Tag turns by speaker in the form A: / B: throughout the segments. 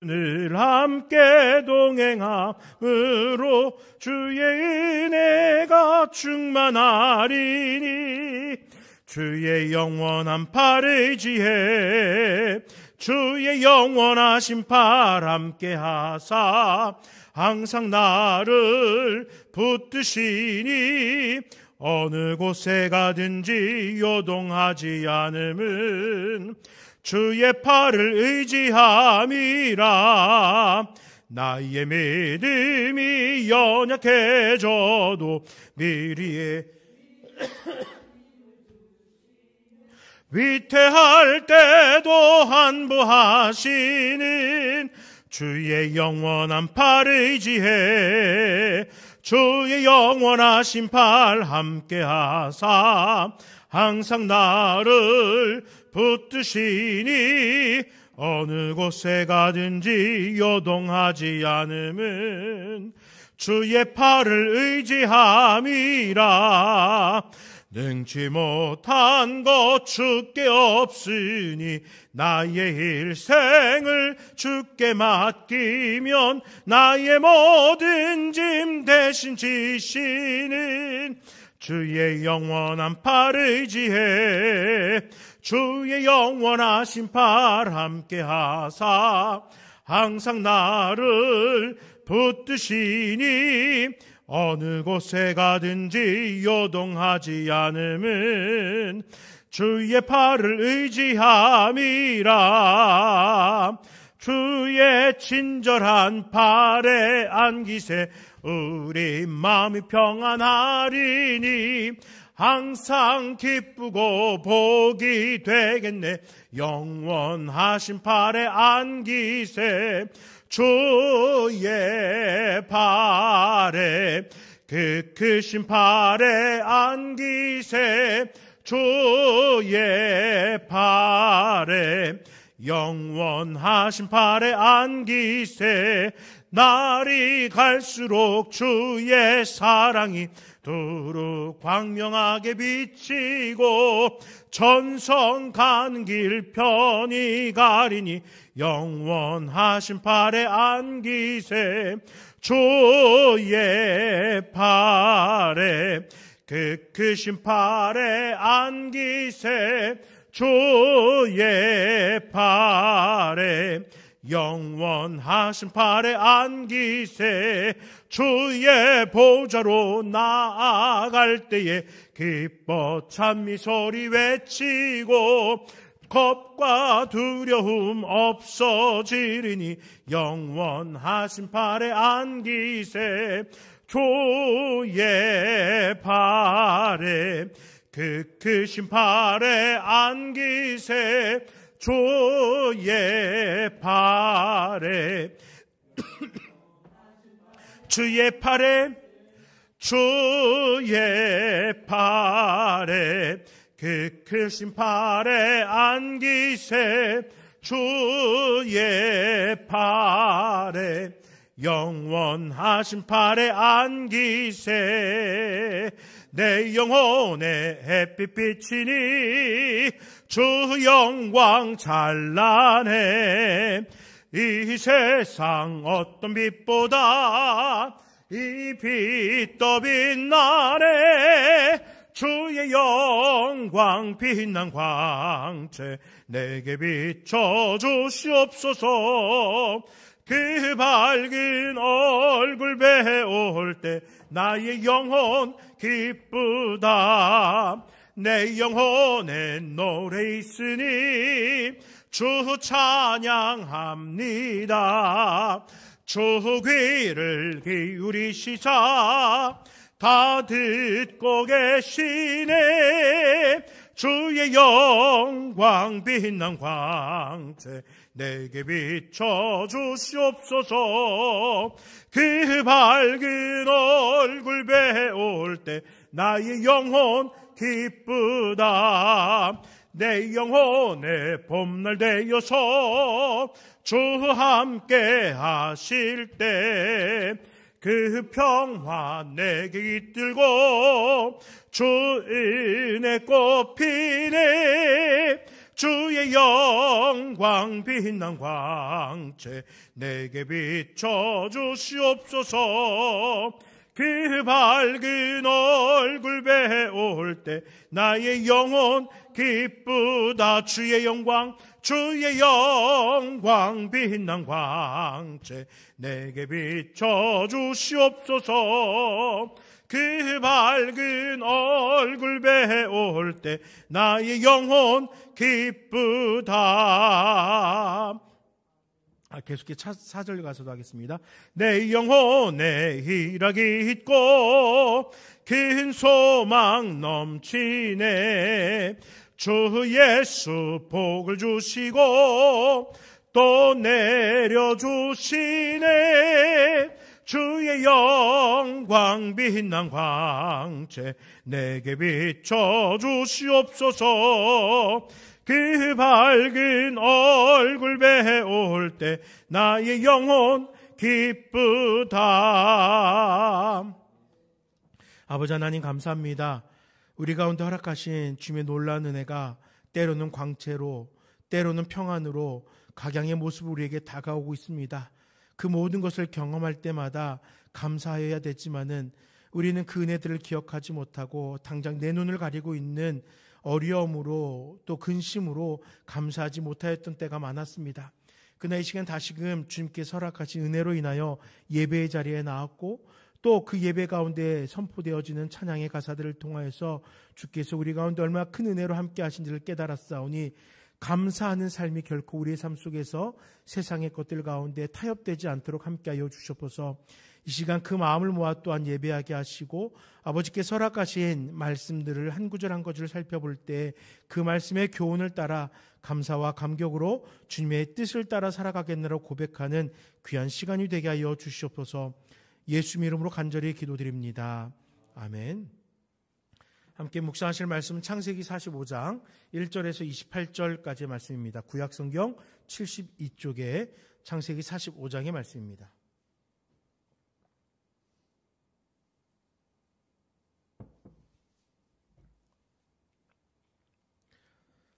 A: 늘 함께 동행함으로 주의 은혜가 충만하리니 주의 영원한 팔 의지해 주의 영원하신 팔 함께 하사 항상 나를 붙드시니 어느 곳에 가든지 요동하지 않음은 주의 팔을 의지함이라. 나의 믿음이 연약해져도 미리에 위태할 때도 안보하시는 주의 영원한 팔 의지해 주의 영원하신 팔 함께 하사 항상 나를 붙드시니 어느 곳에 가든지 요동하지 않음은 주의 팔을 의지함이라. 능치 못한 것 주께 없으니 나의 일생을 주께 맡기면 나의 모든 짐 대신 지시는 주의 영원한 팔 의지해 주의 영원하신 팔 함께 하사 항상 나를 붙드시니 어느 곳에 가든지 요동하지 않음은 주의 팔을 의지함이라. 주의 친절한 팔에 안기세 우리 마음이 평안하리니 항상 기쁘고 복이 되겠네. 영원하신 팔에 안기세 주의 팔에 그 크신 팔에 안기세 주의 팔에 영원하신 팔에 안기세. 날이 갈수록 주의 사랑이 두루 광명하게 비치고 전성 가는 길 편히 가리니 영원하신 팔에 안기세 주의 팔에 그 크신 팔에 안기세 주의 팔에 영원하신 팔에 안기세. 주의 보좌로 나아갈 때에 기뻐 찬미 소리 외치고 겁과 두려움 없어지리니 영원하신 팔에 안기세 주의 팔에 그 크신 팔에 안기세 주의 팔에 주의 팔에 주의 팔에 그 크신 팔에 안기세 주의 팔에 영원하신 팔에 안기세. 내 영혼의 햇빛 비치니 주 영광 찬란해. 이 세상 어떤 빛보다 이 빛 더 빛나네. 주의 영광 빛난 광채 내게 비춰 주시옵소서. 그 밝은 얼굴 배울 때 나의 영혼 기쁘다. 내 영혼에 노래 있으니 주 찬양합니다. 주 귀를 기울이시사 다 듣고 계시네. 주의 영광 빛난 광채 내게 비춰 주시옵소서. 그 밝은 얼굴 배울 때 나의 영혼 기쁘다. 내 영혼의 봄날 되어서 주 함께 하실 때 그 평화 내게 깃들고 주 은혜 꽃 피네. 주의 영광 빛난 광채 내게 비춰 주시옵소서. 그 밝은 얼굴 배울 때 나의 영혼 기쁘다. 주의 영광 빛난 광채 내게 비춰 주시옵소서. 그 밝은 얼굴 배울 때 나의 영혼 기쁘다. 계속해서 4절 가서도 하겠습니다. 내 영혼에 희락이 있고 큰 소망 넘치네. 주 예수 복을 주시고 또 내려주시네. 주의 영광 빛난 광채 내게 비춰 주시옵소서. 그 밝은 얼굴 배울 때 나의 영혼 기쁘다. 아버지 하나님 감사합니다. 우리 가운데 허락하신 주님의 놀라운 은혜가 때로는 광채로 때로는 평안으로 각양의 모습으로 우리에게 다가오고 있습니다. 그 모든 것을 경험할 때마다 감사해야 되지만은 우리는 그 은혜들을 기억하지 못하고 당장 내 눈을 가리고 있는 어려움으로 또 근심으로 감사하지 못하였던 때가 많았습니다. 그러나 이 시간 다시금 주님께서 허락하신 은혜로 인하여 예배의 자리에 나왔고 또 그 예배 가운데 선포되어지는 찬양의 가사들을 통하여서 주께서 우리 가운데 얼마나 큰 은혜로 함께 하신지를 깨달았사오니 감사하는 삶이 결코 우리의 삶 속에서 세상의 것들 가운데 타협되지 않도록 함께하여 주시옵소서. 이 시간 그 마음을 모아 또한 예배하게 하시고 아버지께서 허락하신 말씀들을 한 구절 한 구절 살펴볼 때 그 말씀의 교훈을 따라 감사와 감격으로 주님의 뜻을 따라 살아가겠느라 고백하는 귀한 시간이 되게 하여 주시옵소서. 예수 이름으로 간절히 기도드립니다. 아멘. 함께 묵상하실 말씀은 창세기 45장 1절에서 28절까지의 말씀입니다. 구약성경 72쪽에 창세기 45장의 말씀입니다.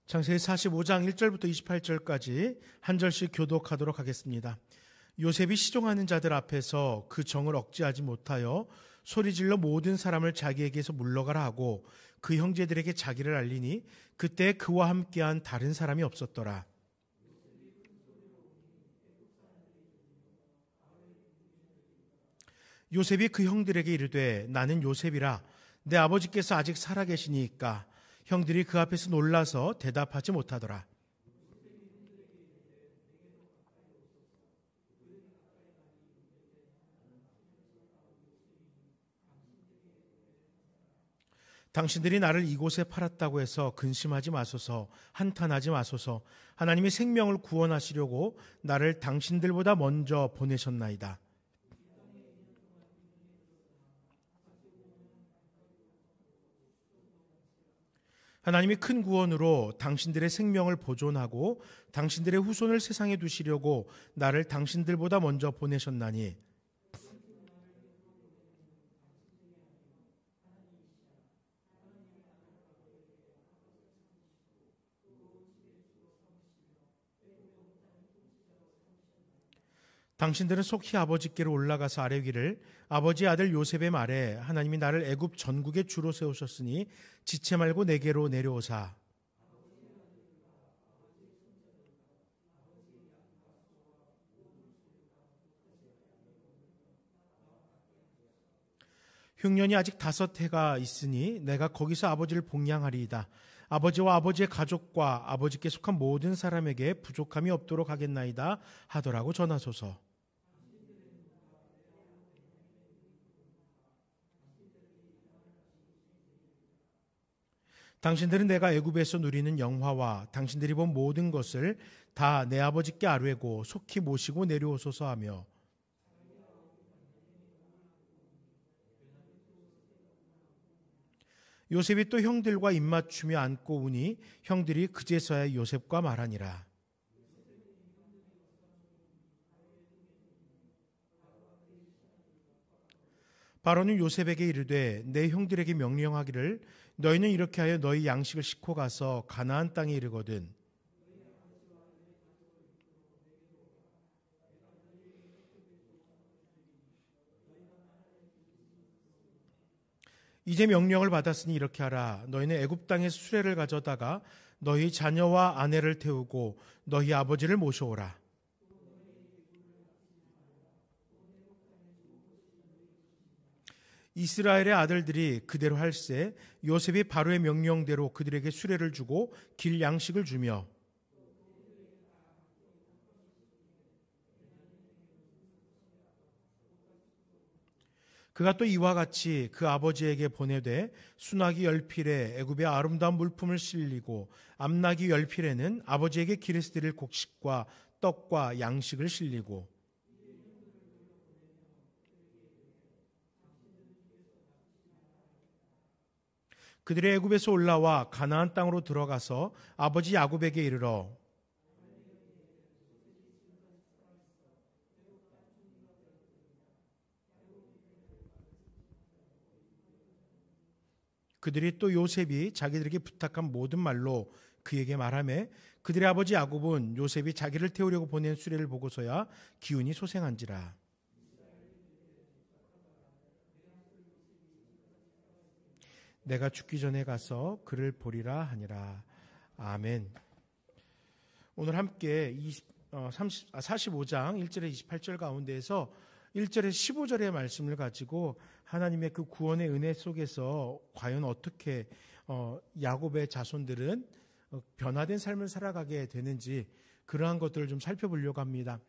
A: 창세기 45장 1절부터 28절까지 한 절씩 교독하도록 하겠습니다. 요셉이 시종하는 자들 앞에서 그 정을 억제하지 못하여 소리질러 모든 사람을 자기에게서 물러가라 하고 그 형제들에게 자기를 알리니 그때 그와 함께한 다른 사람이 없었더라. 요셉이 그 형들에게 이르되 나는 요셉이라 내 아버지께서 아직 살아계시니까 형들이 그 앞에서 놀라서 대답하지 못하더라. 당신들이 나를 이곳에 팔았다고 해서 근심하지 마소서, 한탄하지 마소서. 하나님이 생명을 구원하시려고 나를 당신들보다 먼저 보내셨나이다. 하나님이 큰 구원으로 당신들의 생명을 보존하고 당신들의 후손을 세상에 두시려고 나를 당신들보다 먼저 보내셨나니 당신들은 속히 아버지께로 올라가서 아뢰기를 아버지 아들 요셉의 말에 하나님이 나를 애굽 전국의 주로 세우셨으니 지체 말고 내게로 내려오사. 흉년이 아직 5해가 있으니 내가 거기서 아버지를 복양하리이다. 아버지와 아버지의 가족과 아버지께 속한 모든 사람에게 부족함이 없도록 하겠나이다 하더라고 전하소서. 당신들은 내가 애굽에서 누리는 영화와 당신들이 본 모든 것을 다 내 아버지께 아뢰고 속히 모시고 내려오소서 하며 요셉이 또 형들과 입맞추며 안고 우니 형들이 그제서야 요셉과 말하니라. 바로는 요셉에게 이르되 내 형들에게 명령하기를 너희는 이렇게 하여 너희 양식을 싣고 가서 가나안 땅에 이르거든 이제 명령을 받았으니 이렇게 하라. 너희는 애굽 땅에 수레를 가져다가 너희 자녀와 아내를 태우고 너희 아버지를 모셔오라. 이스라엘의 아들들이 그대로 할세 요셉이 바로의 명령대로 그들에게 수레를 주고 길 양식을 주며 그가 또 이와 같이 그 아버지에게 보내되 수나기 열필에 애굽의 아름다운 물품을 실리고 암나기 열필에는 아버지에게 기르스 드릴 곡식과 떡과 양식을 실리고 그들의 애굽에서 올라와 가나안 땅으로 들어가서 아버지 야곱에게 이르러 그들이 또 요셉이 자기들에게 부탁한 모든 말로 그에게 말하매 그들의 아버지 야곱은 요셉이 자기를 태우려고 보낸 수레를 보고서야 기운이 소생한지라. 내가 죽기 전에 가서 그를 보리라 하니라. 아멘. 오늘 함께 45장 1절에 28절 가운데에서 1절에 15절의 말씀을 가지고 하나님의 그 구원의 은혜 속에서 과연 어떻게 야곱의 자손들은 변화된 삶을 살아가게 되는지 그러한 것들을 좀 살펴보려고 합니다.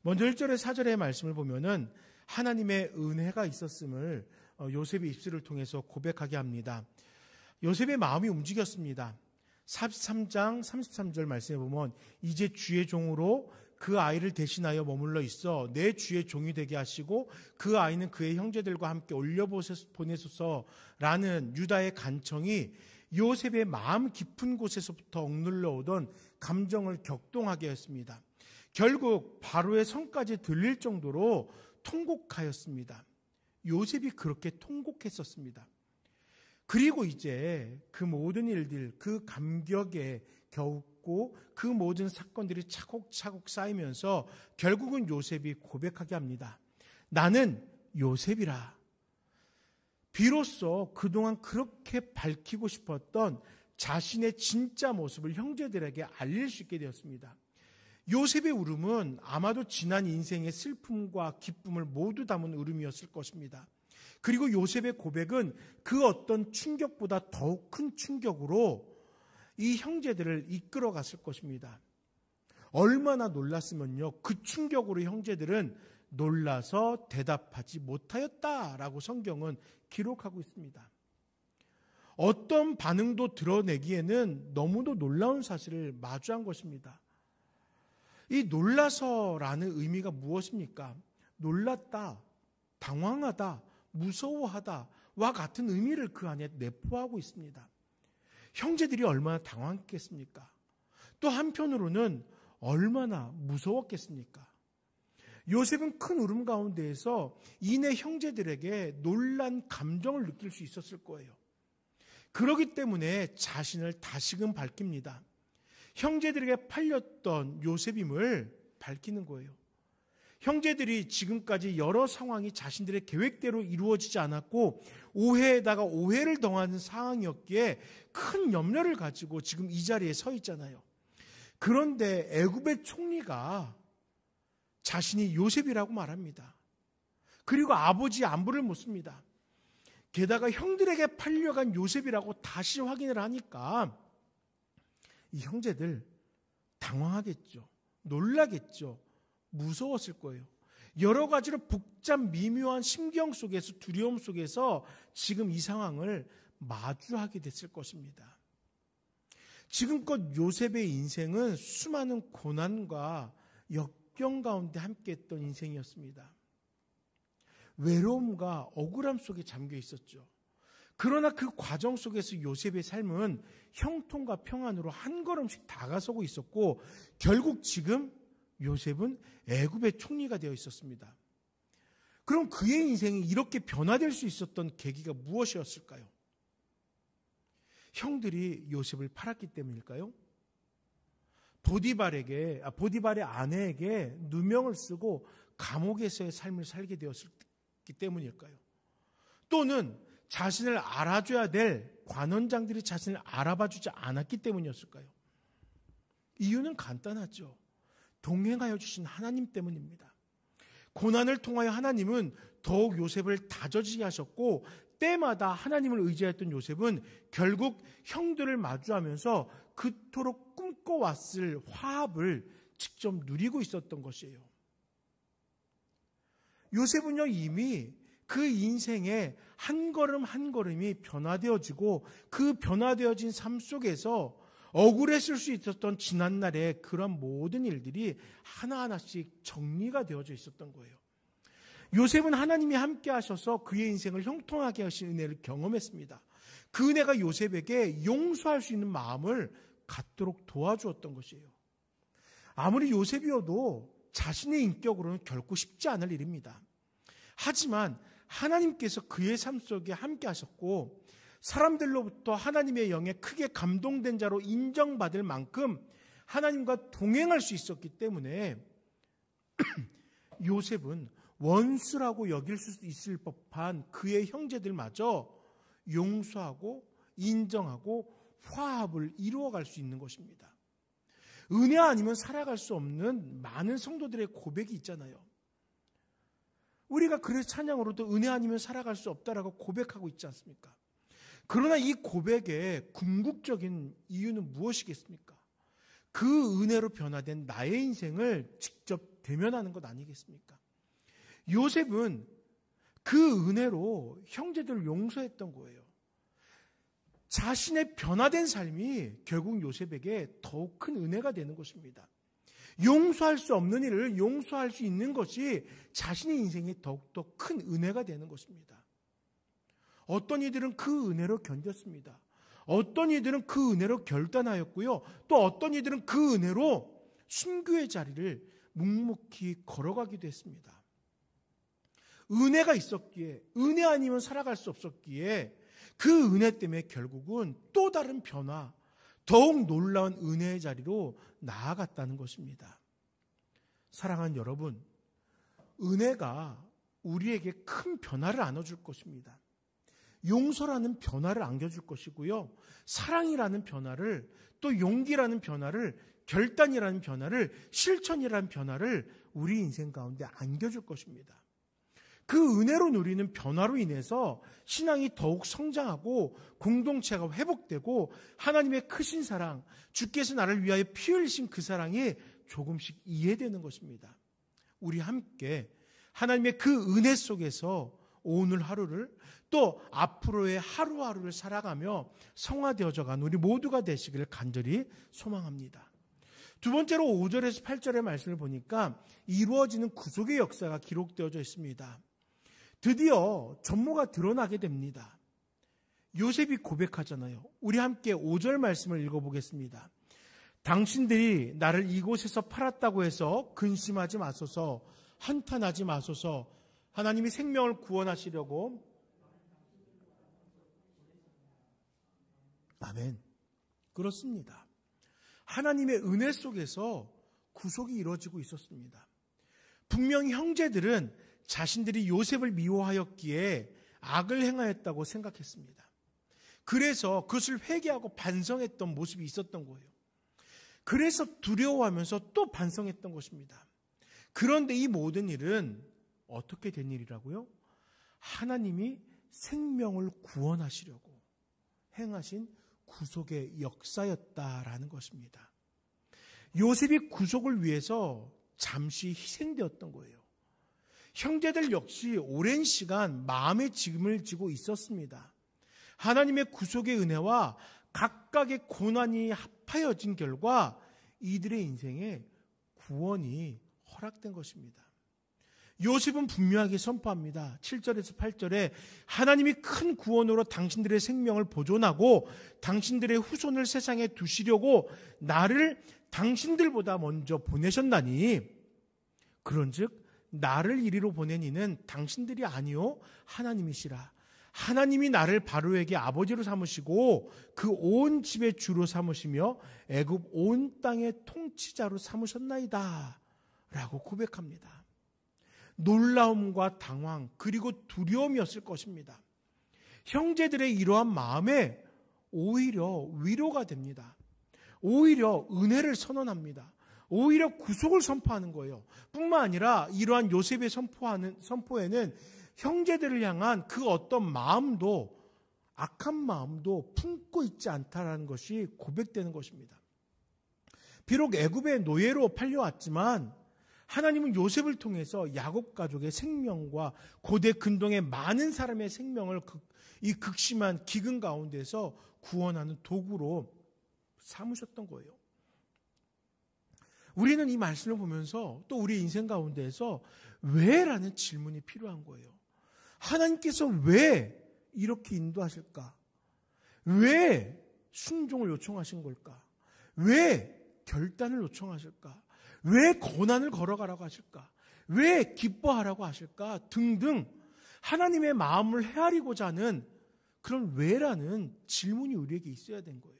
A: 먼저 1절에 4절의 말씀을 보면은 하나님의 은혜가 있었음을 요셉의 입술을 통해서 고백하게 합니다. 요셉의 마음이 움직였습니다. 43장 33절 말씀에 보면 이제 주의 종으로 그 아이를 대신하여 머물러 있어 내 주의 종이 되게 하시고 그 아이는 그의 형제들과 함께 올려보내소서라는 유다의 간청이 요셉의 마음 깊은 곳에서부터 억눌러 오던 감정을 격동하게 했습니다. 결국 바로의 성까지 들릴 정도로 통곡하였습니다. 요셉이 그렇게 통곡했었습니다. 그리고 이제 그 모든 일들, 그 감격에 겨웠고 그 모든 사건들이 차곡차곡 쌓이면서 결국은 요셉이 고백하게 합니다. 나는 요셉이라. 비로소 그동안 그렇게 밝히고 싶었던 자신의 진짜 모습을 형제들에게 알릴 수 있게 되었습니다. 요셉의 울음은 아마도 지난 인생의 슬픔과 기쁨을 모두 담은 울음이었을 것입니다. 그리고 요셉의 고백은 그 어떤 충격보다 더욱 큰 충격으로 이 형제들을 이끌어 갔을 것입니다. 얼마나 놀랐으면요. 그 충격으로 형제들은 놀라서 대답하지 못하였다라고 성경은 기록하고 있습니다. 어떤 반응도 드러내기에는 너무도 놀라운 사실을 마주한 것입니다. 이 놀라서라는 의미가 무엇입니까? 놀랐다, 당황하다, 무서워하다와 같은 의미를 그 안에 내포하고 있습니다. 형제들이 얼마나 당황했겠습니까? 또 한편으로는 얼마나 무서웠겠습니까? 요셉은 큰 울음 가운데에서 이내 형제들에게 놀란 감정을 느낄 수 있었을 거예요. 그렇기 때문에 자신을 다시금 밝힙니다. 형제들에게 팔렸던 요셉임을 밝히는 거예요. 형제들이 지금까지 여러 상황이 자신들의 계획대로 이루어지지 않았고 오해에다가 오해를 더하는 상황이었기에 큰 염려를 가지고 지금 이 자리에 서 있잖아요. 그런데 애굽의 총리가 자신이 요셉이라고 말합니다. 그리고 아버지 안부를 묻습니다. 게다가 형들에게 팔려간 요셉이라고 다시 확인을 하니까 이 형제들 당황하겠죠. 놀라겠죠. 무서웠을 거예요. 여러 가지로 복잡 미묘한 심경 속에서 두려움 속에서 지금 이 상황을 마주하게 됐을 것입니다. 지금껏 요셉의 인생은 수많은 고난과 역경 가운데 함께했던 인생이었습니다. 외로움과 억울함 속에 잠겨 있었죠. 그러나 그 과정 속에서 요셉의 삶은 형통과 평안으로 한 걸음씩 다가서고 있었고 결국 지금 요셉은 애굽의 총리가 되어 있었습니다. 그럼 그의 인생이 이렇게 변화될 수 있었던 계기가 무엇이었을까요? 형들이 요셉을 팔았기 때문일까요? 보디발의 아내에게 누명을 쓰고 감옥에서의 삶을 살게 되었기 때문일까요? 또는 자신을 알아줘야 될 관원장들이 자신을 알아봐주지 않았기 때문이었을까요? 이유는 간단하죠. 동행하여 주신 하나님 때문입니다. 고난을 통하여 하나님은 더욱 요셉을 다져지게 하셨고, 때마다 하나님을 의지했던 요셉은 결국 형들을 마주하면서 그토록 꿈꿔왔을 화합을 직접 누리고 있었던 것이에요. 요셉은요, 이미 그 인생의 한 걸음 한 걸음이 변화되어지고, 그 변화되어진 삶 속에서 억울했을 수 있었던 지난날의 그런 모든 일들이 하나하나씩 정리가 되어져 있었던 거예요. 요셉은 하나님이 함께 하셔서 그의 인생을 형통하게 하신 은혜를 경험했습니다. 그 은혜가 요셉에게 용서할 수 있는 마음을 갖도록 도와주었던 것이에요. 아무리 요셉이어도 자신의 인격으로는 결코 쉽지 않을 일입니다. 하지만 하나님께서 그의 삶 속에 함께 하셨고, 사람들로부터 하나님의 영에 크게 감동된 자로 인정받을 만큼 하나님과 동행할 수 있었기 때문에 요셉은 원수라고 여길 수 있을 법한 그의 형제들마저 용서하고 인정하고 화합을 이루어갈 수 있는 것입니다. 은혜 아니면 살아갈 수 없는 많은 성도들의 고백이 있잖아요. 우리가 그래서 찬양으로도 은혜 아니면 살아갈 수 없다라고 고백하고 있지 않습니까? 그러나 이 고백의 궁극적인 이유는 무엇이겠습니까? 그 은혜로 변화된 나의 인생을 직접 대면하는 것 아니겠습니까? 요셉은 그 은혜로 형제들을 용서했던 거예요. 자신의 변화된 삶이 결국 요셉에게 더욱 큰 은혜가 되는 것입니다. 용서할 수 없는 일을 용서할 수 있는 것이 자신의 인생에 더욱더 큰 은혜가 되는 것입니다. 어떤 이들은 그 은혜로 견뎠습니다. 어떤 이들은 그 은혜로 결단하였고요. 또 어떤 이들은 그 은혜로 순교의 자리를 묵묵히 걸어가기도 했습니다. 은혜가 있었기에, 은혜 아니면 살아갈 수 없었기에 그 은혜 때문에 결국은 또 다른 변화, 더욱 놀라운 은혜의 자리로 나아갔다는 것입니다. 사랑하는 여러분, 은혜가 우리에게 큰 변화를 안아줄 것입니다. 용서라는 변화를 안겨줄 것이고요. 사랑이라는 변화를, 또 용기라는 변화를, 결단이라는 변화를, 실천이라는 변화를 우리 인생 가운데 안겨줄 것입니다. 그 은혜로 누리는 변화로 인해서 신앙이 더욱 성장하고 공동체가 회복되고 하나님의 크신 사랑, 주께서 나를 위하여 피 흘리신 그 사랑이 조금씩 이해되는 것입니다. 우리 함께 하나님의 그 은혜 속에서 오늘 하루를, 또 앞으로의 하루하루를 살아가며 성화되어져 간 우리 모두가 되시기를 간절히 소망합니다. 두 번째로 5절에서 8절의 말씀을 보니까 이루어지는 구속의 역사가 기록되어져 있습니다. 드디어 전모가 드러나게 됩니다. 요셉이 고백하잖아요. 우리 함께 5절 말씀을 읽어보겠습니다. 당신들이 나를 이곳에서 팔았다고 해서 근심하지 마소서, 한탄하지 마소서. 하나님이 생명을 구원하시려고. 아멘. 그렇습니다. 하나님의 은혜 속에서 구속이 이루어지고 있었습니다. 분명히 형제들은 자신들이 요셉을 미워하였기에 악을 행하였다고 생각했습니다. 그래서 그것을 회개하고 반성했던 모습이 있었던 거예요. 그래서 두려워하면서 또 반성했던 것입니다. 그런데 이 모든 일은 어떻게 된 일이라고요? 하나님이 생명을 구원하시려고 행하신 구속의 역사였다라는 것입니다. 요셉이 구속을 위해서 잠시 희생되었던 거예요. 형제들 역시 오랜 시간 마음의 짐을 지고 있었습니다. 하나님의 구속의 은혜와 각각의 고난이 합하여진 결과 이들의 인생에 구원이 허락된 것입니다. 요셉은 분명하게 선포합니다. 7절에서 8절에 하나님이 큰 구원으로 당신들의 생명을 보존하고 당신들의 후손을 세상에 두시려고 나를 당신들보다 먼저 보내셨나니, 그런즉 나를 이리로 보낸 이는 당신들이 아니요 하나님이시라. 하나님이 나를 바로에게 아버지로 삼으시고 그 온 집의 주로 삼으시며 애굽 온 땅의 통치자로 삼으셨나이다 라고 고백합니다. 놀라움과 당황 그리고 두려움이었을 것입니다. 형제들의 이러한 마음에 오히려 위로가 됩니다. 오히려 은혜를 선언합니다. 오히려 구속을 선포하는 거예요. 뿐만 아니라 이러한 요셉의 선포에는 형제들을 향한 그 어떤 마음도, 악한 마음도 품고 있지 않다라는 것이 고백되는 것입니다. 비록 애굽의 노예로 팔려왔지만 하나님은 요셉을 통해서 야곱 가족의 생명과 고대 근동의 많은 사람의 생명을 이 극심한 기근 가운데서 구원하는 도구로 삼으셨던 거예요. 우리는 이 말씀을 보면서 또 우리 인생 가운데에서 왜라는 질문이 필요한 거예요. 하나님께서 왜 이렇게 인도하실까? 왜 순종을 요청하신 걸까? 왜 결단을 요청하실까? 왜 고난을 걸어가라고 하실까? 왜 기뻐하라고 하실까? 등등 하나님의 마음을 헤아리고자 하는 그런 왜라는 질문이 우리에게 있어야 된 거예요.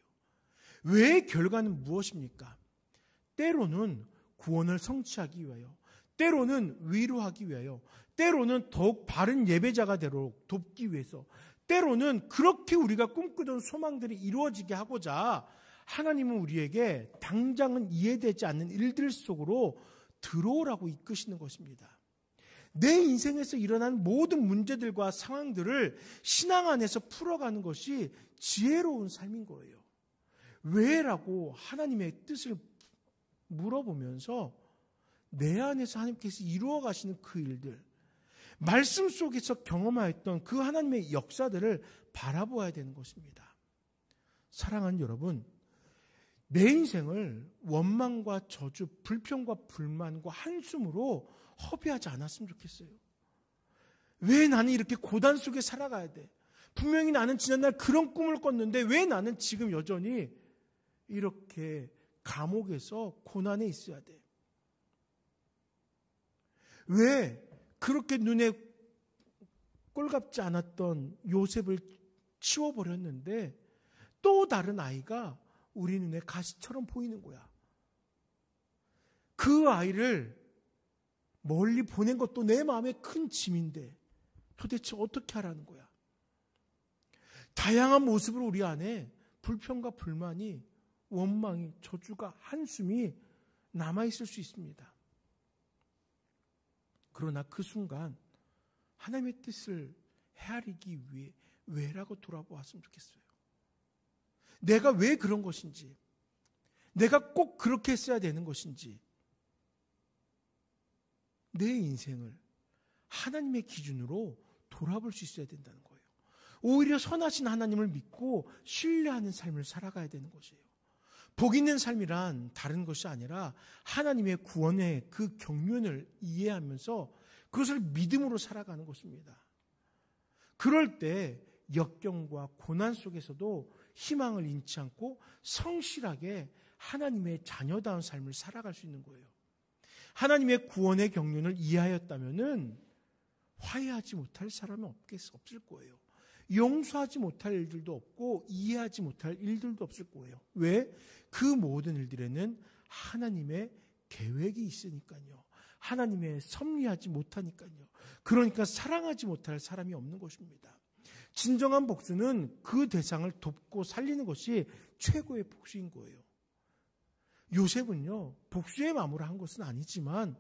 A: 왜의 결과는 무엇입니까? 때로는 구원을 성취하기 위하여, 때로는 위로하기 위하여, 때로는 더욱 바른 예배자가 되도록 돕기 위해서, 때로는 그렇게 우리가 꿈꾸던 소망들이 이루어지게 하고자 하나님은 우리에게 당장은 이해되지 않는 일들 속으로 들어오라고 이끄시는 것입니다. 내 인생에서 일어난 모든 문제들과 상황들을 신앙 안에서 풀어가는 것이 지혜로운 삶인 거예요. 왜라고 하나님의 뜻을 물어보면서 내 안에서 하나님께서 이루어 가시는 그 일들, 말씀 속에서 경험하였던 그 하나님의 역사들을 바라보아야 되는 것입니다. 사랑하는 여러분, 내 인생을 원망과 저주, 불평과 불만과 한숨으로 허비하지 않았으면 좋겠어요. 왜 나는 이렇게 고단 속에 살아가야 돼? 분명히 나는 지난날 그런 꿈을 꿨는데 왜 나는 지금 여전히 이렇게 감옥에서 고난에 있어야 돼? 왜 그렇게 눈에 꼴갑지 않았던 요셉을 치워버렸는데 또 다른 아이가 우리 눈에 가시처럼 보이는 거야? 그 아이를 멀리 보낸 것도 내 마음에 큰 짐인데 도대체 어떻게 하라는 거야? 다양한 모습으로 우리 안에 불평과 불만이, 원망이, 저주가, 한숨이 남아있을 수 있습니다. 그러나 그 순간 하나님의 뜻을 헤아리기 위해 왜라고 돌아보았으면 좋겠어요. 내가 왜 그런 것인지, 내가 꼭 그렇게 했어야 되는 것인지, 내 인생을 하나님의 기준으로 돌아볼 수 있어야 된다는 거예요. 오히려 선하신 하나님을 믿고 신뢰하는 삶을 살아가야 되는 것이에요. 복 있는 삶이란 다른 것이 아니라 하나님의 구원의 그 경륜을 이해하면서 그것을 믿음으로 살아가는 것입니다. 그럴 때 역경과 고난 속에서도 희망을 잃지 않고 성실하게 하나님의 자녀다운 삶을 살아갈 수 있는 거예요. 하나님의 구원의 경륜을 이해하였다면은 화해하지 못할 사람은 없을 거예요. 용서하지 못할 일들도 없고 이해하지 못할 일들도 없을 거예요. 왜? 그 모든 일들에는 하나님의 계획이 있으니까요. 하나님의 섭리하지 못하니까요. 그러니까 사랑하지 못할 사람이 없는 것입니다. 진정한 복수는 그 대상을 돕고 살리는 것이 최고의 복수인 거예요. 요셉은요, 복수의 마음으로 한 것은 아니지만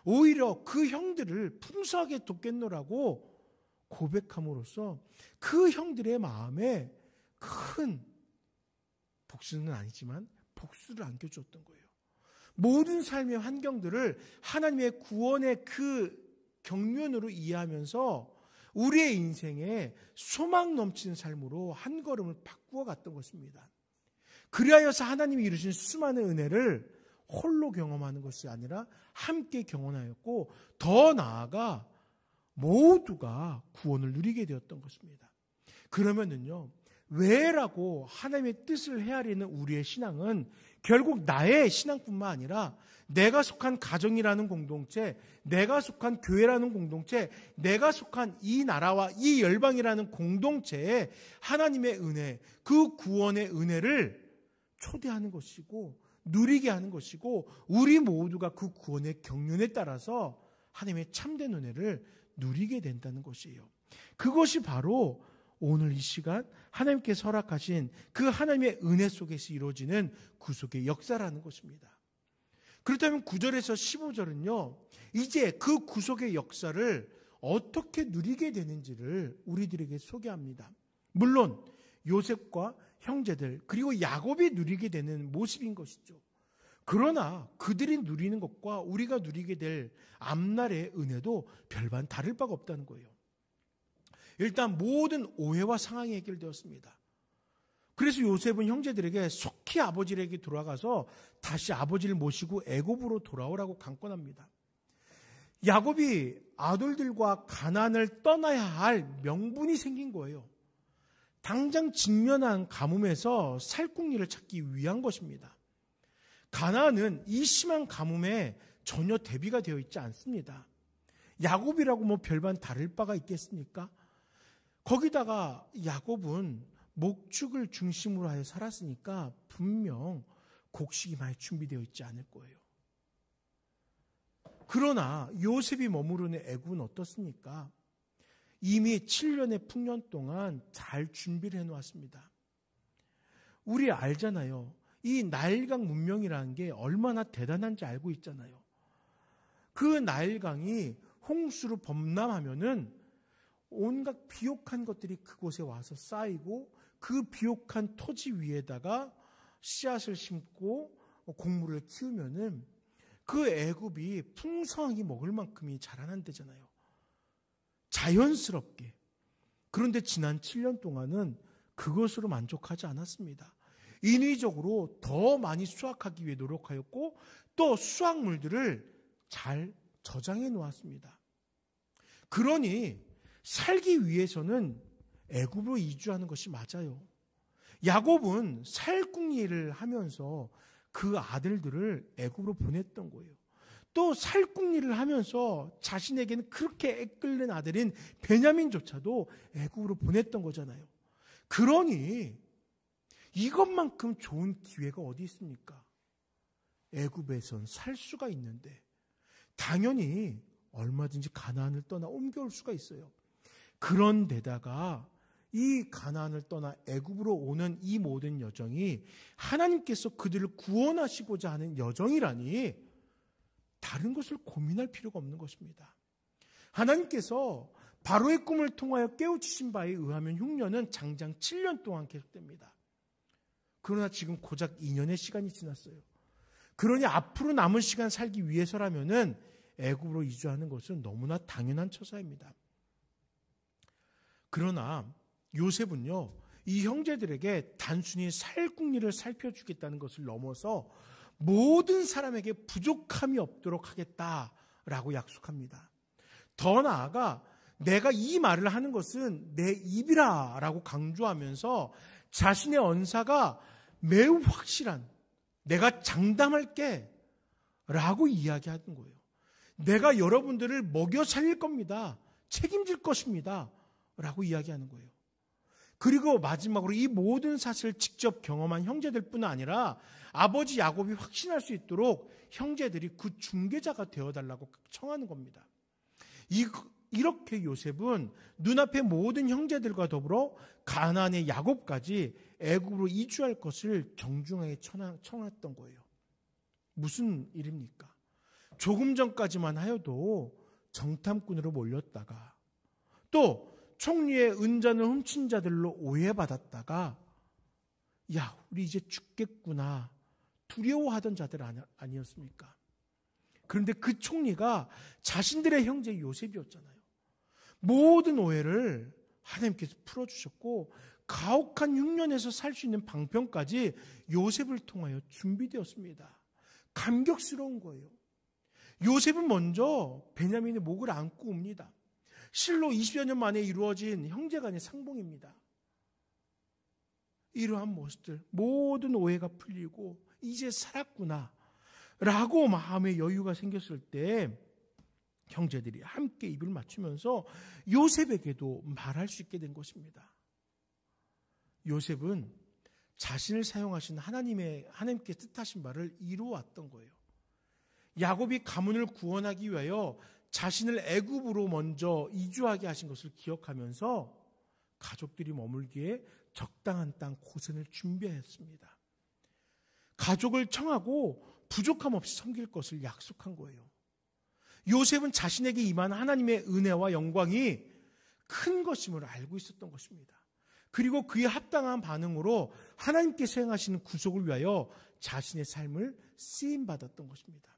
A: 오히려 그 형들을 풍성하게 돕겠노라고 고백함으로써 그 형들의 마음에 큰 복수는 아니지만 복수를 안겨주었던 거예요. 모든 삶의 환경들을 하나님의 구원의 그 경륜으로 이해하면서 우리의 인생에 소망 넘치는 삶으로 한 걸음을 바꾸어 갔던 것입니다. 그리하여서 하나님이 이루신 수많은 은혜를 홀로 경험하는 것이 아니라 함께 경험하였고 더 나아가 모두가 구원을 누리게 되었던 것입니다. 그러면은요, 왜라고 하나님의 뜻을 헤아리는 우리의 신앙은 결국 나의 신앙뿐만 아니라 내가 속한 가정이라는 공동체, 내가 속한 교회라는 공동체, 내가 속한 이 나라와 이 열방이라는 공동체에 하나님의 은혜, 그 구원의 은혜를 초대하는 것이고 누리게 하는 것이고 우리 모두가 그 구원의 경륜에 따라서 하나님의 참된 은혜를 누리게 된다는 것이에요. 그것이 바로 오늘 이 시간 하나님께서 허락하신 그 하나님의 은혜 속에서 이루어지는 구속의 역사라는 것입니다. 그렇다면 9절에서 15절은요, 이제 그 구속의 역사를 어떻게 누리게 되는지를 우리들에게 소개합니다. 물론 요셉과 형제들 그리고 야곱이 누리게 되는 모습인 것이죠. 그러나 그들이 누리는 것과 우리가 누리게 될 앞날의 은혜도 별반 다를 바가 없다는 거예요. 일단 모든 오해와 상황이 해결되었습니다. 그래서 요셉은 형제들에게 속히 아버지에게 돌아가서 다시 아버지를 모시고 애굽으로 돌아오라고 강권합니다. 야곱이 아들들과 가나안을 떠나야 할 명분이 생긴 거예요. 당장 직면한 가뭄에서 살궁리를 찾기 위한 것입니다. 가나안은 이 심한 가뭄에 전혀 대비가 되어 있지 않습니다. 야곱이라고 뭐 별반 다를 바가 있겠습니까? 거기다가 야곱은 목축을 중심으로 하여 살았으니까 분명 곡식이 많이 준비되어 있지 않을 거예요. 그러나 요셉이 머무르는 애굽은 어떻습니까? 이미 7년의 풍년 동안 잘 준비를 해놓았습니다. 우리 알잖아요. 이 나일강 문명이라는 게 얼마나 대단한지 알고 있잖아요. 그 나일강이 홍수로 범람하면은 온갖 비옥한 것들이 그곳에 와서 쌓이고 그 비옥한 토지 위에다가 씨앗을 심고 곡물을 키우면은 그 애굽이 풍성하게 먹을 만큼이 자라난 데잖아요. 자연스럽게. 그런데 지난 7년 동안은 그것으로 만족하지 않았습니다. 인위적으로 더 많이 수확하기 위해 노력하였고 또 수확물들을 잘 저장해 놓았습니다. 그러니 살기 위해서는 애굽으로 이주하는 것이 맞아요. 야곱은 살궁리를 하면서 그 아들들을 애굽으로 보냈던 거예요. 또 살궁리를 하면서 자신에게는 그렇게 애끓는 아들인 베냐민조차도 애굽으로 보냈던 거잖아요. 그러니 이것만큼 좋은 기회가 어디 있습니까? 애굽에선 살 수가 있는데 당연히 얼마든지 가나안을 떠나 옮겨올 수가 있어요. 그런데다가 이 가나안을 떠나 애굽으로 오는 이 모든 여정이 하나님께서 그들을 구원하시고자 하는 여정이라니 다른 것을 고민할 필요가 없는 것입니다. 하나님께서 바로의 꿈을 통하여 깨우치신 바에 의하면 흉년은 장장 7년 동안 계속됩니다. 그러나 지금 고작 2년의 시간이 지났어요. 그러니 앞으로 남은 시간 살기 위해서라면은 애굽으로 이주하는 것은 너무나 당연한 처사입니다. 그러나 요셉은요, 이 형제들에게 단순히 살궁리를 살펴주겠다는 것을 넘어서 모든 사람에게 부족함이 없도록 하겠다라고 약속합니다. 더 나아가 내가 이 말을 하는 것은 내 입이라 라고 강조하면서 자신의 언사가 매우 확실한, 내가 장담할게 라고 이야기하는 거예요. 내가 여러분들을 먹여 살릴 겁니다. 책임질 것입니다. 라고 이야기하는 거예요. 그리고 마지막으로 이 모든 사실을 직접 경험한 형제들뿐 아니라 아버지 야곱이 확신할 수 있도록 형제들이 그 중개자가 되어달라고 청하는 겁니다. 이렇게 요셉은 눈앞의 모든 형제들과 더불어 가나안의 야곱까지 애굽으로 이주할 것을 정중하게 청했던 거예요. 무슨 일입니까? 조금 전까지만 하여도 정탐꾼으로 몰렸다가 또 총리의 은잔을 훔친 자들로 오해받았다가 야, 우리 이제 죽겠구나 두려워하던 자들 아니었습니까? 그런데 그 총리가 자신들의 형제 요셉이었잖아요. 모든 오해를 하나님께서 풀어주셨고 가혹한 흉년에서 살 수 있는 방편까지 요셉을 통하여 준비되었습니다. 감격스러운 거예요. 요셉은 먼저 베냐민의 목을 안고 옵니다. 실로 20여 년 만에 이루어진 형제간의 상봉입니다. 이러한 모습들, 모든 오해가 풀리고 이제 살았구나 라고 마음의 여유가 생겼을 때 형제들이 함께 입을 맞추면서 요셉에게도 말할 수 있게 된 것입니다. 요셉은 자신을 사용하신 하나님께 뜻하신 바를 이루어왔던 거예요. 야곱이 가문을 구원하기 위하여 자신을 애굽으로 먼저 이주하게 하신 것을 기억하면서 가족들이 머물기에 적당한 땅 고센을 준비했습니다. 가족을 청하고 부족함 없이 섬길 것을 약속한 거예요. 요셉은 자신에게 임한 하나님의 은혜와 영광이 큰 것임을 알고 있었던 것입니다. 그리고 그에 합당한 반응으로 하나님께서 행하시는 구속을 위하여 자신의 삶을 쓰임받았던 것입니다.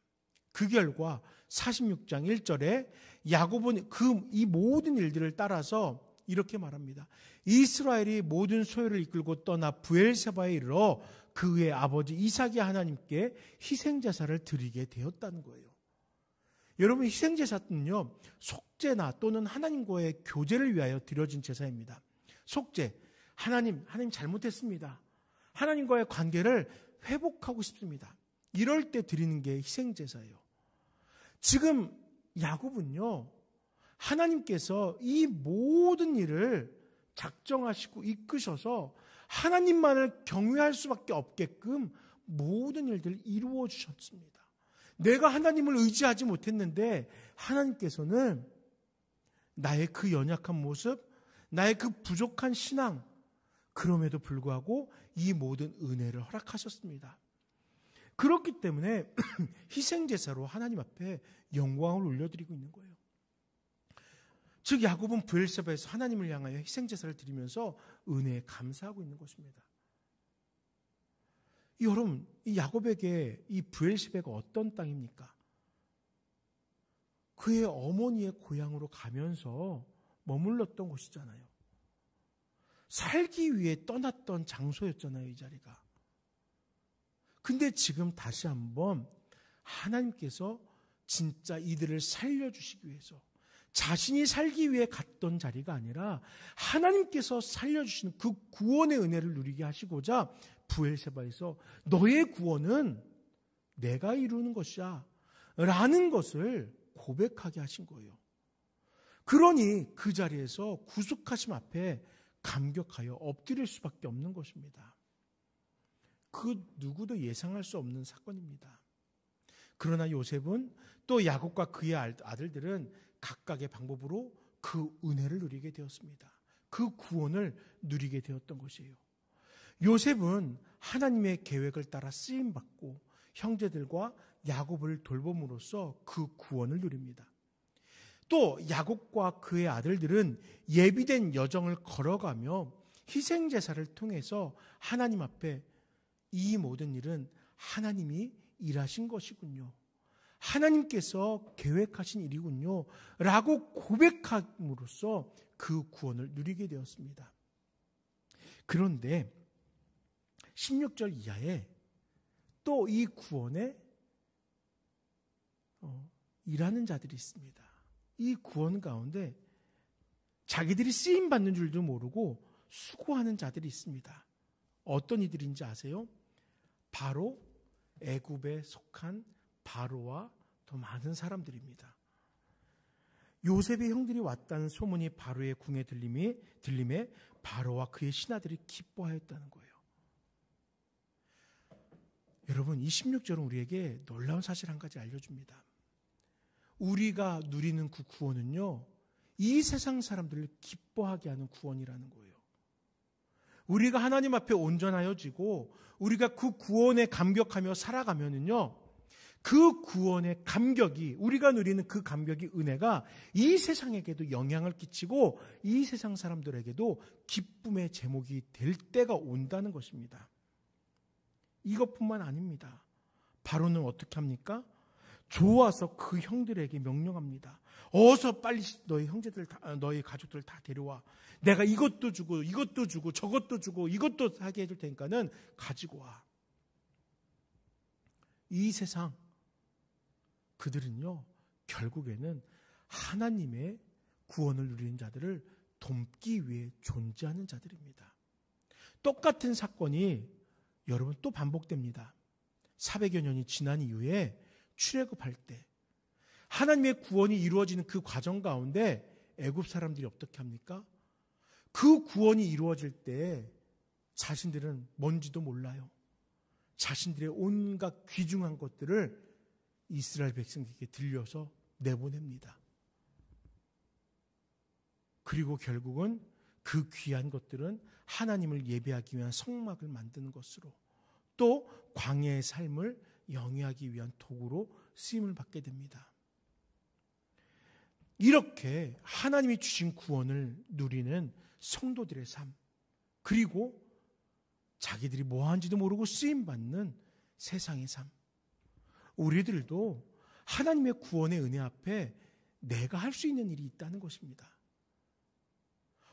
A: 그 결과 46장 1절에 야곱은 이 모든 일들을 따라서 이렇게 말합니다. 이스라엘이 모든 소유를 이끌고 떠나 브엘세바에 이르러 그의 아버지 이삭의 하나님께 희생제사를 드리게 되었다는 거예요. 여러분, 희생제사는요, 속죄나 또는 하나님과의 교제를 위하여 드려진 제사입니다. 속죄, 하나님 잘못했습니다. 하나님과의 관계를 회복하고 싶습니다. 이럴 때 드리는 게 희생제사예요. 지금 야곱은요, 하나님께서 이 모든 일을 작정하시고 이끄셔서 하나님만을 경외할 수밖에 없게끔 모든 일들을 이루어 주셨습니다. 내가 하나님을 의지하지 못했는데 하나님께서는 나의 그 연약한 모습, 나의 그 부족한 신앙, 그럼에도 불구하고 이 모든 은혜를 허락하셨습니다. 그렇기 때문에 희생제사로 하나님 앞에 영광을 올려드리고 있는 거예요. 즉 야곱은 브엘세바에서 하나님을 향하여 희생제사를 드리면서 은혜에 감사하고 있는 것입니다. 여러분, 이 야곱에게 이 브엘세바가 어떤 땅입니까? 그의 어머니의 고향으로 가면서 머물렀던 곳이잖아요. 살기 위해 떠났던 장소였잖아요, 이 자리가. 근데 지금 다시 한번 하나님께서 진짜 이들을 살려주시기 위해서 자신이 살기 위해 갔던 자리가 아니라 하나님께서 살려주시는 그 구원의 은혜를 누리게 하시고자 브엘세바에서 너의 구원은 내가 이루는 것이야 라는 것을 고백하게 하신 거예요. 그러니 그 자리에서 구속하심 앞에 감격하여 엎드릴 수밖에 없는 것입니다. 그 누구도 예상할 수 없는 사건입니다. 그러나 요셉은 또 야곱과 그의 아들들은 각각의 방법으로 그 은혜를 누리게 되었습니다. 그 구원을 누리게 되었던 것이에요. 요셉은 하나님의 계획을 따라 쓰임받고 형제들과 야곱을 돌봄으로써 그 구원을 누립니다. 또 야곱과 그의 아들들은 예비된 여정을 걸어가며 희생제사를 통해서 하나님 앞에 이 모든 일은 하나님이 일하신 것이군요. 하나님께서 계획하신 일이군요. 라고 고백함으로써 그 구원을 누리게 되었습니다. 그런데 16절 이하에 또 이 구원에 일하는 자들이 있습니다. 이 구원 가운데 자기들이 쓰임받는 줄도 모르고 수고하는 자들이 있습니다. 어떤 이들인지 아세요? 바로 애굽에 속한 바로와 더 많은 사람들입니다. 요셉의 형들이 왔다는 소문이 바로의 궁에 들림에 바로와 그의 신하들이 기뻐하였다는 거예요. 여러분, 이 16절은 우리에게 놀라운 사실 한 가지 알려줍니다. 우리가 누리는 그 구원은요, 이 세상 사람들을 기뻐하게 하는 구원이라는 거예요. 우리가 하나님 앞에 온전하여지고 우리가 그 구원에 감격하며 살아가면은요, 그 구원의 감격이, 우리가 누리는 그 감격이, 은혜가 이 세상에게도 영향을 끼치고 이 세상 사람들에게도 기쁨의 제목이 될 때가 온다는 것입니다. 이것뿐만 아닙니다. 바로는 어떻게 합니까? 좋아서 그 형들에게 명령합니다. 어서 빨리 너희 형제들, 너희 가족들 다 데려와. 내가 이것도 주고 이것도 주고 저것도 주고 이것도 하게 해줄 테니까는 가지고 와. 이 세상 그들은요, 결국에는 하나님의 구원을 누리는 자들을 돕기 위해 존재하는 자들입니다. 똑같은 사건이 여러분 또 반복됩니다. 400여 년이 지난 이후에 출애굽할 때 하나님의 구원이 이루어지는 그 과정 가운데 애굽 사람들이 어떻게 합니까? 그 구원이 이루어질 때 자신들은 뭔지도 몰라요. 자신들의 온갖 귀중한 것들을 이스라엘 백성에게 들려서 내보냅니다. 그리고 결국은 그 귀한 것들은 하나님을 예배하기 위한 성막을 만드는 것으로, 또 광야의 삶을 영위하기 위한 도구로 쓰임을 받게 됩니다. 이렇게 하나님이 주신 구원을 누리는 성도들의 삶, 그리고 자기들이 뭐 하는지도 모르고 쓰임받는 세상의 삶, 우리들도 하나님의 구원의 은혜 앞에 내가 할 수 있는 일이 있다는 것입니다.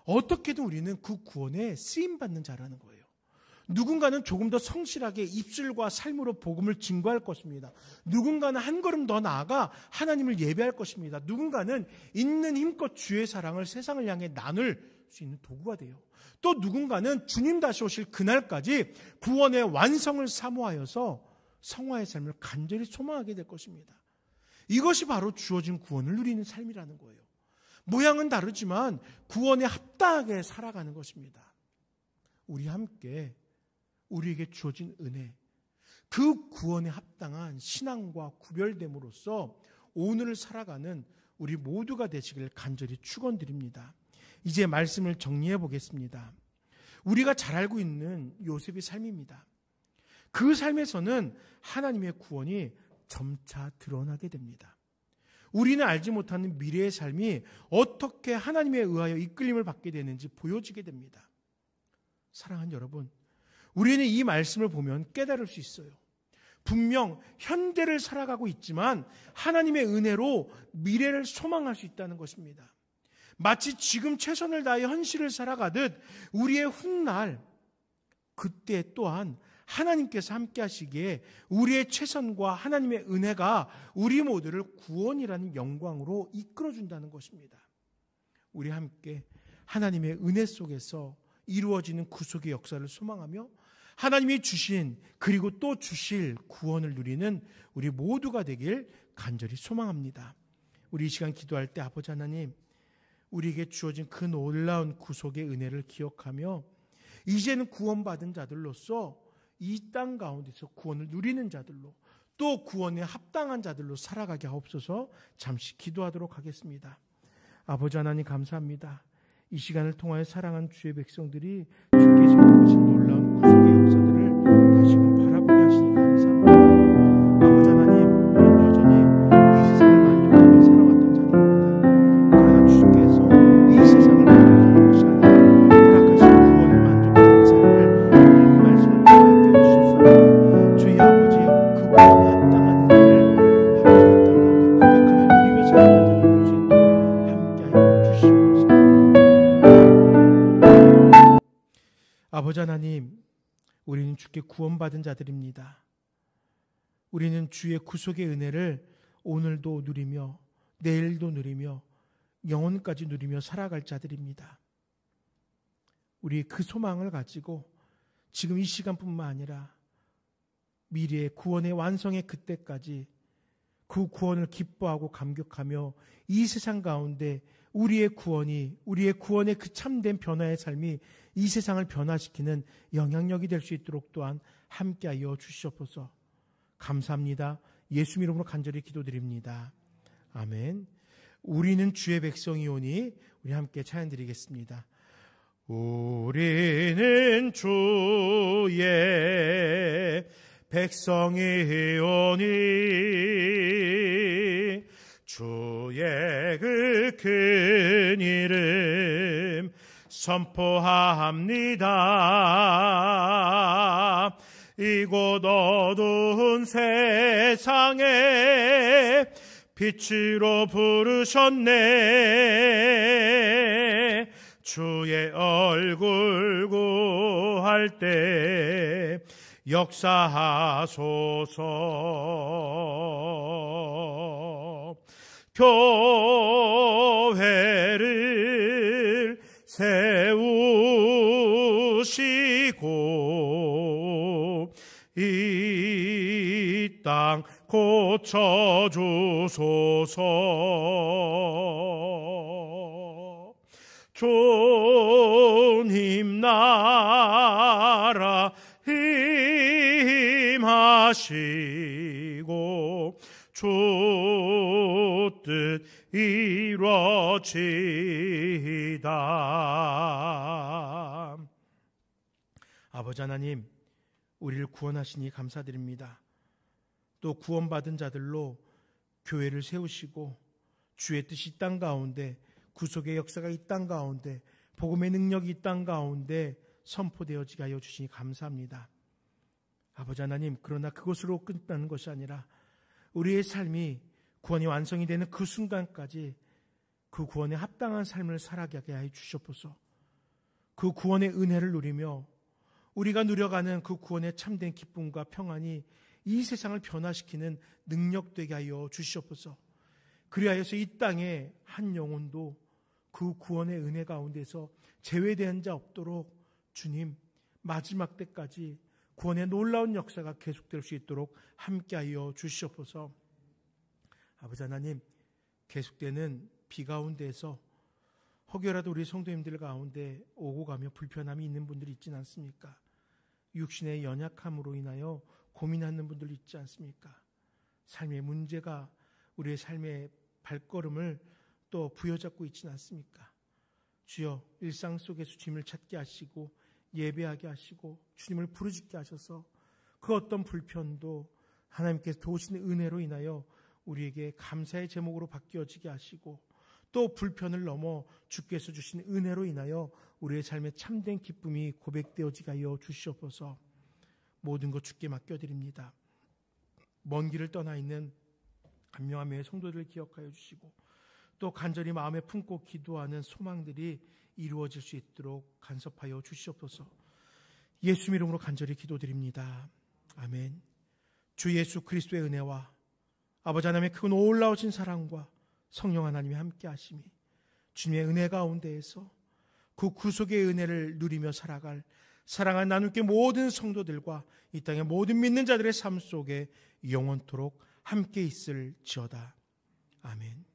A: 어떻게든 우리는 그 구원에 쓰임받는 자라는 거예요. 누군가는 조금 더 성실하게 입술과 삶으로 복음을 증거할 것입니다. 누군가는 한 걸음 더 나아가 하나님을 예배할 것입니다. 누군가는 있는 힘껏 주의 사랑을 세상을 향해 나눌 수 있는 도구가 돼요. 또 누군가는 주님 다시 오실 그날까지 구원의 완성을 사모하여서 성화의 삶을 간절히 소망하게 될 것입니다. 이것이 바로 주어진 구원을 누리는 삶이라는 거예요. 모양은 다르지만 구원에 합당하게 살아가는 것입니다. 우리 함께 우리에게 주어진 은혜, 그 구원에 합당한 신앙과 구별됨으로써 오늘을 살아가는 우리 모두가 되시길 간절히 축원드립니다. 이제 말씀을 정리해 보겠습니다. 우리가 잘 알고 있는 요셉의 삶입니다. 그 삶에서는 하나님의 구원이 점차 드러나게 됩니다. 우리는 알지 못하는 미래의 삶이 어떻게 하나님에 의하여 이끌림을 받게 되는지 보여지게 됩니다. 사랑하는 여러분, 우리는 이 말씀을 보면 깨달을 수 있어요. 분명 현재를 살아가고 있지만 하나님의 은혜로 미래를 소망할 수 있다는 것입니다. 마치 지금 최선을 다해 현실을 살아가듯 우리의 훗날, 그때 또한 하나님께서 함께 하시기에 우리의 최선과 하나님의 은혜가 우리 모두를 구원이라는 영광으로 이끌어준다는 것입니다. 우리 함께 하나님의 은혜 속에서 이루어지는 구속의 역사를 소망하며 하나님이 주신 그리고 또 주실 구원을 누리는 우리 모두가 되길 간절히 소망합니다. 우리 이 시간 기도할 때 아버지 하나님, 우리에게 주어진 그 놀라운 구속의 은혜를 기억하며 이제는 구원받은 자들로서 이 땅 가운데서 구원을 누리는 자들로, 또 구원에 합당한 자들로 살아가게 하옵소서. 잠시 기도하도록 하겠습니다. 아버지 하나님 감사합니다. 이 시간을 통하여 사랑하는 주의 백성들이 주께 지금 하신 놀라운 구속의 역사들을 다시금 바라보게 하시니 감사합니다. 아버지 하나님, 우리는 여전히 이 세상을 만족하며 살아왔던 자들입니다. 그러나 주께서 이 세상을 만족하는 것이 아니라 허락하신 구원을 만족하는 삶을 이 말씀을 통하여 깨워주셨사오니 주의 아버지, 그 구원에 합당한 은혜를 아버지 이 땅 가운데 고백하며 누리며 살아가는 자들 될 수 있도록 함께하여 주시옵소서. 아버지 하나님, 우리는 주께 구원받은 자들입니다. 우리는 주의 구속의 은혜를 오늘도 누리며 내일도 누리며 영원까지 누리며 살아갈 자들입니다. 우리의 그 소망을 가지고 지금 이 시간뿐만 아니라 미래의 구원의 완성의 그때까지 그 구원을 기뻐하고 감격하며 이 세상 가운데 우리의 구원의 그 참된 변화의 삶이 이 세상을 변화시키는 영향력이 될 수 있도록 또한 함께하여 주시옵소서. 감사합니다. 예수님 이름으로 간절히 기도드립니다. 아멘. 우리는 주의 백성이오니, 우리 함께 찬양 드리겠습니다. 우리는 주의 백성이오니 주의 그 큰 이름 선포합니다. 이곳 어두운 세상에 빛으로 부르셨네. 주의 얼굴 구할 때 역사하소서. 교회를 세우시고 이 땅 고쳐주소서. 주님 나라 힘하시고 주 뜻 이루어지다. 아버지 하나님, 우리를 구원하시니 감사드립니다. 또 구원받은 자들로 교회를 세우시고 주의 뜻이 이 땅 가운데, 구속의 역사가 이 땅 가운데, 복음의 능력이 이 땅 가운데 선포되어지게 하여 주시니 감사합니다. 아버지 하나님, 그러나 그것으로 끝나는 것이 아니라 우리의 삶이 구원이 완성이 되는 그 순간까지 그 구원에 합당한 삶을 살아가게 하여 주시옵소서. 그 구원의 은혜를 누리며 우리가 누려가는 그 구원의 참된 기쁨과 평안이 이 세상을 변화시키는 능력 되게 하여 주시옵소서. 그리하여서 이 땅에 한 영혼도 그 구원의 은혜 가운데서 제외된 자 없도록 주님, 마지막 때까지 구원의 놀라운 역사가 계속될 수 있도록 함께하여 주시옵소서. 아버지 하나님, 계속되는 비 가운데에서 혹여라도 우리 성도님들 가운데 오고 가며 불편함이 있는 분들이 있지는 않습니까? 육신의 연약함으로 인하여 고민하는 분들 있지 않습니까? 삶의 문제가 우리의 삶의 발걸음을 또 부여잡고 있지는 않습니까? 주여, 일상 속에서 주님을 찾게 하시고 예배하게 하시고 주님을 부르짖게 하셔서 그 어떤 불편도 하나님께서 도우시는 은혜로 인하여 우리에게 감사의 제목으로 바뀌어지게 하시고, 또 불편을 넘어 주께서 주신 은혜로 인하여 우리의 삶에 참된 기쁨이 고백되어지게 하여 주시옵소서. 모든 것 주께 맡겨드립니다. 먼 길을 떠나 있는 한 명 한 명의 성도들을 기억하여 주시고, 또 간절히 마음에 품고 기도하는 소망들이 이루어질 수 있도록 간섭하여 주시옵소서. 예수 이름으로 간절히 기도드립니다. 아멘. 주 예수 그리스도의 은혜와 아버지 하나님의 그 놀라우신 사랑과 성령 하나님이 함께 하심이 주님의 은혜 가운데에서 그 구속의 은혜를 누리며 살아갈 사랑하는 나눌게 모든 성도들과 이 땅의 모든 믿는 자들의 삶 속에 영원토록 함께 있을지어다. 아멘.